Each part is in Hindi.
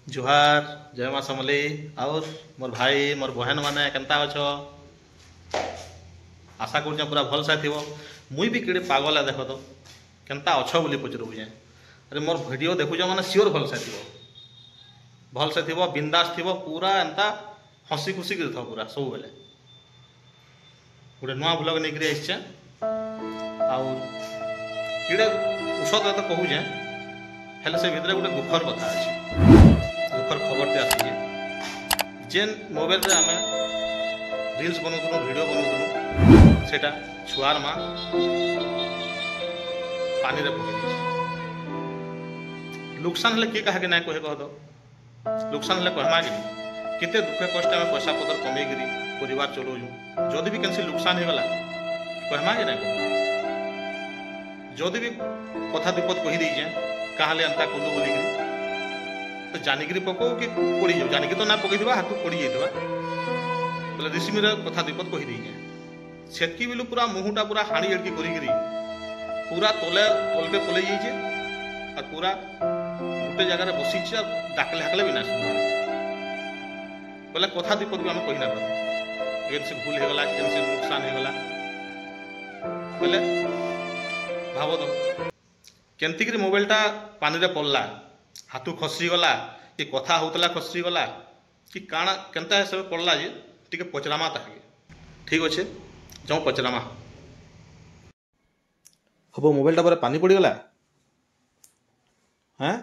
जुहार जय माँ समलेई और मोर भाई मोर बहन माने केनता अछ। आशा कर पूरा भल से थो। मुई भी किड़े पागल है देख तो केनता अछ बोली पचरू जे। अरे मोर वीडियो देखुछ माने सियोर भल से थो बिंदास थो पूरा एंता हसी खुशी कर था पूरा सब बेले। गोटे नुआ ब्लॉग नहीं करी आइछे आउ किड़े औषध तो कहूचे हेले से भितर गोटे दुखर कथा अच्छे। दुखर खबर आसी जेन मोबाइल रे आमे रील्स बनाऊँ वीडियो बनाऊँ सेटा छुआर माँ पानी रे पकड़ नुकसान हेले किए कहा ना कहे कह दो नुकसान हेले कहमा कि केते दुखे कष्ट आम पैसा पतर कमे करी परिवार चलाऊँ जदि भी कैंसिल नुकसान हो गला कहमा कि ना जदि भी कथा विपद कही दीजे कहाँ एंता कलु बोलिक तो जानिक पको कि पड़ी जाओ जानिक तो ना पकई हाथ पड़ी जाइए बोले ऋषिमीर कथा विपद कही दीजे सेतकी बेलू पूरा मुहटा पूरा हाणी एड़की करी पूरा तले तलके पलि जाइए और पूरा गोटे जगार बसी डाकले हाकले भी ना बोले कथा विपद भी आम कही ना पार से भूल होगला से नुकसान होगला बोले भाव तो केमती मोबाइलटा पानी रे पड़ला हाथू खसीगला कि कथा होतला खसीगला कि काଣା केनता हिसाब पड़ला जे टिके पचरामा ताके ठीक अच्छे जाऊँ पचरामा हम मोबाइलटा पर पानी पड़गला हाँ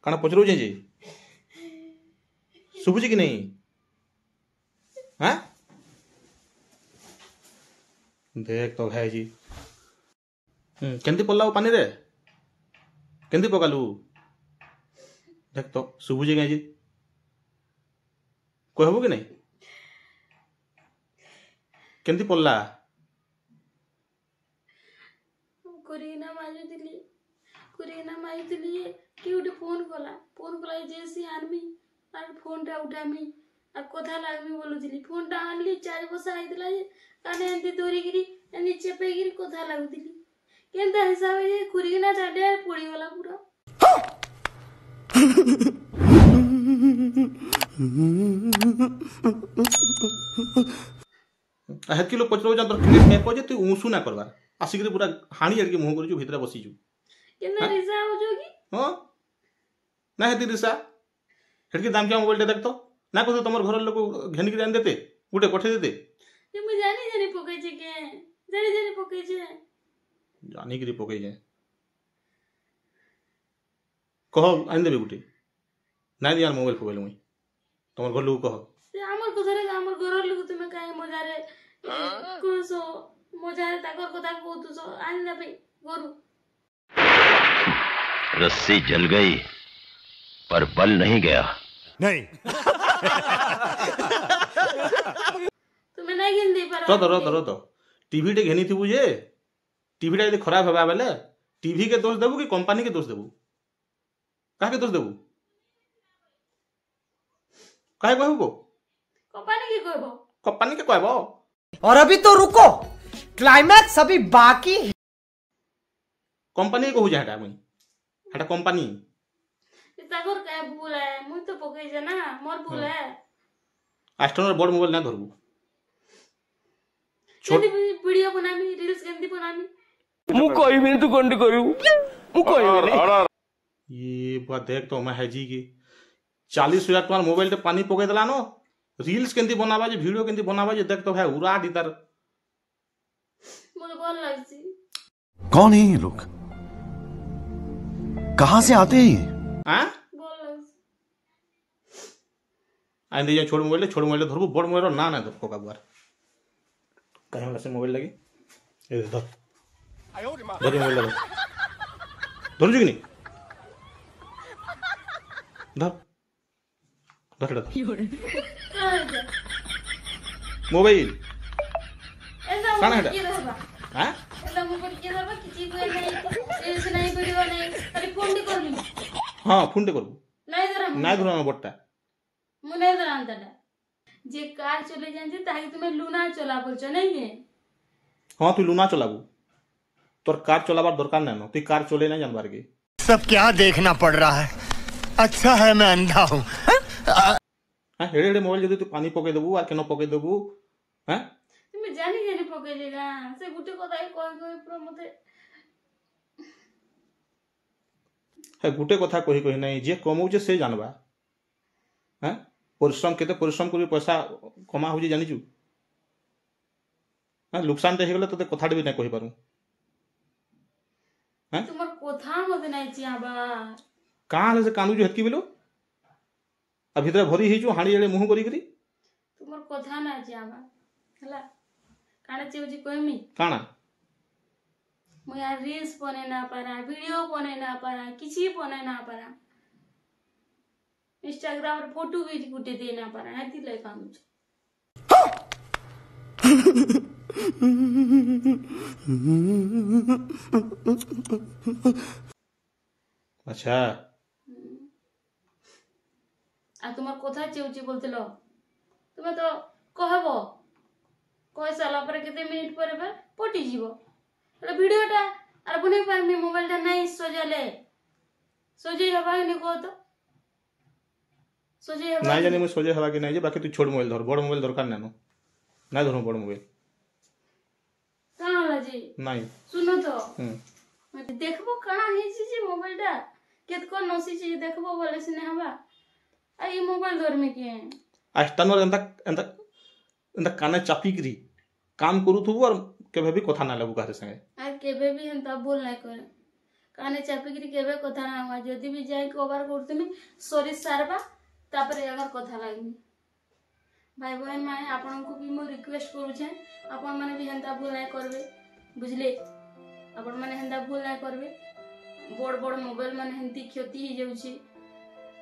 काଣା पचरू जे शुभुची कि नहीं हाँ देख तो भाई जी केमती पड़ला पानी रे केमती पकालु देख तो शुभुची कहीं कहबू कि नहीं केमती पड़ला कुरीना माजुली कि उठे फोन कला जेसी आनमी और फोन टा उठामी और कथा लागमी बोलुली फोन टा आनली 4 बसा आइतला जे काने एंती दोरीगिरी एनी चेपेगिरी कथा लागुली केनता हिसाब ये कुरीना टाडे पड़ी गला पूरा हेत किलो पचरो जा तर क्लिक मैं पजे तू ऊसु ना करबार आसिक पूरा हाणी अड़के मुंह करू भीतर बसी छु केना रिसा हो जोगी हां ना हेती रिसा हेडकी दाम क्या मोबाइल देख तो ना को तमर घर लोग घेनी के आन देते गुटे पठे देते जे मु जानी पकई छे के जानी पकई छे जानी के पकई जाए कह आन देबे गुटे ना दियार मोबाइल फोबाइल मुई तमर घर लोग कह से हमर कथरे हमर घर लोग तुमे काहे मजारे कोसो मजारे ताकर कथा कहतु सो आन देबे गरु रस्सी जल गई पर बल नहीं गया नहीं तुम्हें नहीं गिन दे पर तो टीवी टे घेनी थी जे टीवी टा यदि खराब होगा बेले टीवी के दोष देबू कि कंपनी के दोष देबू काहे के दोष देबू काहे कहबो कंपनी के कहबो और अभी तो रुको क्लाइमैक्स अभी बाकी है। कंपनी कहू जाटा मुई हटा कंपनी ताकर काय भूल है मुई तो पकई जे ना मोर भूल है आस्टोनर बड़ मोबाइल ना धरबू छोटी वीडियो बनामी रील्स गंदी बनामी मु कोई भी तू कंड करू मु कोई भी ये बात देख तो मैं है जी की 40,000 टका मोबाइल ते पानी पके देला नो रील्स केंती बनाबा जे वीडियो केंती बनाबा जे देख तो भाई उड़ा दी तार मोर बोल लागसी कौन है ये लोग कहां से आते हैं हां बोल लागसी आइन दे छोड़ मोबाइल धरबू बड़ मोबाइल ना ना धरको बार कहीं से मोबाइल लगी ए धर धर मोबाइल धर धर जी नहीं धर मोबाइल ऐसा काना मोबाइल हेटा के रहबा हां ऐसा मोबाइल के रहबा किछि कोई नहीं रील्स नहीं वीडियो नहीं खाली फोन दी करली हां फोन टे करबू नहीं धरम ना धरना बट्टा मु नहीं धरांता जे कार चले जान जे ताकि तुम्हें लूना चला बोलछ नहीं है हां तू लूना चलाबू तोर कार चलाबार दरकार ना तू कार चले ना जानबार के सब क्या देखना पड़ रहा है अच्छा है मैं अंधा हूँ। हाँ हेड़े हेड़े मोबाइल जदि तू पानी पके देबू आर केन पके देबू हाँ तुम जानी जानी पकेली ना से गुटे कथा कह पूरा मते है गुटे कथा कही कही नहीं जे कमाऊे से जानवा हाँ परिश्रम केते परिश्रम कर पैसा कमा हो जानिचु हाँ नुकसान टे हेगले तते कथा भी नहीं कहि पारू हाँ तुम्हार कथा मते नहीं चियाबा कहाँ से कानुजु हेतकी बिलो आ भितर भरी हिजु हाणी एड़े मुंह करी करी तुम्हार कथा ना चियाबा हला काणे चिउजी कहमी काना मैं यार रील्स बने ना पारा वीडियो बने ना पारा किसी बने ना पारा इंस्टाग्राम रे फोटो भी गुटे दे ना पारा हेती ले काम अच्छा आ तुम्हार कथा चिउची बोलतिलो तुमे तो कहबो कह साला पर केते मिनिट पर पटी जीवो એટલે ভিডিওটা আর বনে পারমি মোবাইলটা নাই সজালে সজেই হবা নি কো তো সজেই হবা नहीं जानी मुझे सोचे हवा कि नहीं जे बाकी तू छोड़ मोबाइल धर बड़ मोबाइल दरकार नहीं ना धरो बड़ मोबाइल কানা লাজি नहीं सुनो तो मैं देखबो काना हेची जे मोबाइलटा केतको नसी जे देखबो बोले सिने हवा आ ई मोबाइल धरमी के आस्तानर एंता एंता एंता काने चापी करी काम करू थबु और केबे भी कथा ना लगू काहे संगे आ केबे भी हंता बोल नहीं करे काने चापिकरी केबे कथा ना हुआ जदी भी जाई कवर करतमी सॉरी सारबा तापर अगर कथा लागमी भाई बहन माने आपन को भी मो रिक्वेस्ट करू छे आपन माने भी हंता भूल नहीं करबे बुझले आपन माने हंता भूल नहीं करबे बड़ बड़ मोबाइल माने हंती क्षति ही जाउ छी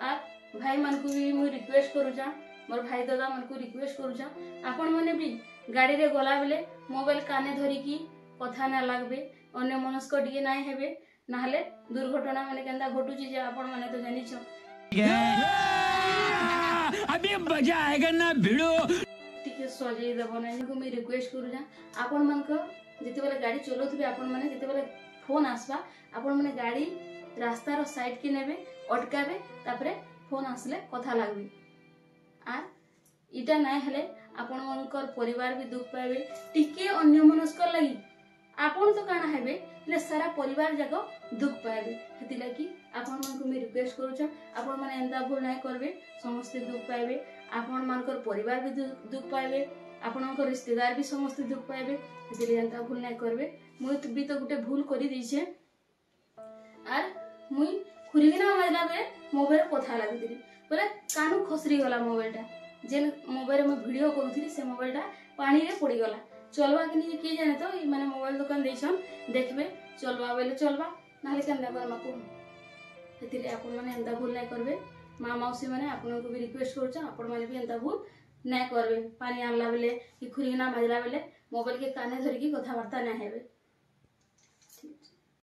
आ भाई मन को भी मो रिक्वेस्ट करू छा मोर भाई दादा मन को रिक्वेस्ट करू छा आपन माने भी गाड़ी रे गला बेले मोबाइल काने धरी की कथा ना लागबे अन्य मनस्क टिके नाही हेबे नाहले दुर्घटना माने केंदा घटू छी जे आपन माने तो जानि छ अभी मजा आएगा ना भिड़ो टिके सजे देबो नै को मी रिक्वेस्ट करू जा आपन मन को जते बेले गाड़ी चलोथबे आपन माने जते बेले फोन आसबा आपन माने गाड़ी रास्ता रो साइड के नेबे अटकाबे तापरे फोन आसले कथा लागबे आ इटा नाही हेले आपन मनकर परिवार भी दुख पाबे टिके अन्य मनस्क लागि आपन तो काना हेबे ले सारा परिवार जाको दुख पाबे हेति लागि आपन मन को मी रिक्वेस्ट करू छ आपन माने एंदा भूल नाही करबे समस्त दुख पाबे आपन मनकर परिवार भी दुख पाबे आपनकर रिश्तेदार भी समस्त दुख पाबे हेति एंदा भूल नाही करबे मुई भी तो गुटे भूल करी दै छे आर मुई खुरीगिना माजला बे मोबाइल कथा लागि दिली बोले कानु खसरी गला मोबाइलटा जेन मोबाइल में वीडियो करूथली से मोबाइलटा पानी रे पड़ी गला चलवा कि नहीं किए जाने तो माने मोबाइल दुकान देछन देखबे चलवा बेले चलवा नाले केंदा कर माको हेतिले आपन माने एंदा भूल नहीं करबे माँ मौसी माने आपन को भी रिक्वेस्ट करू छ आपन माने भी एंदा भूल नहीं करबे पानी आनला बेले कि खुरीना माजला बेले मोबाइल के काने धरि की कथा वार्ता ना हेबे।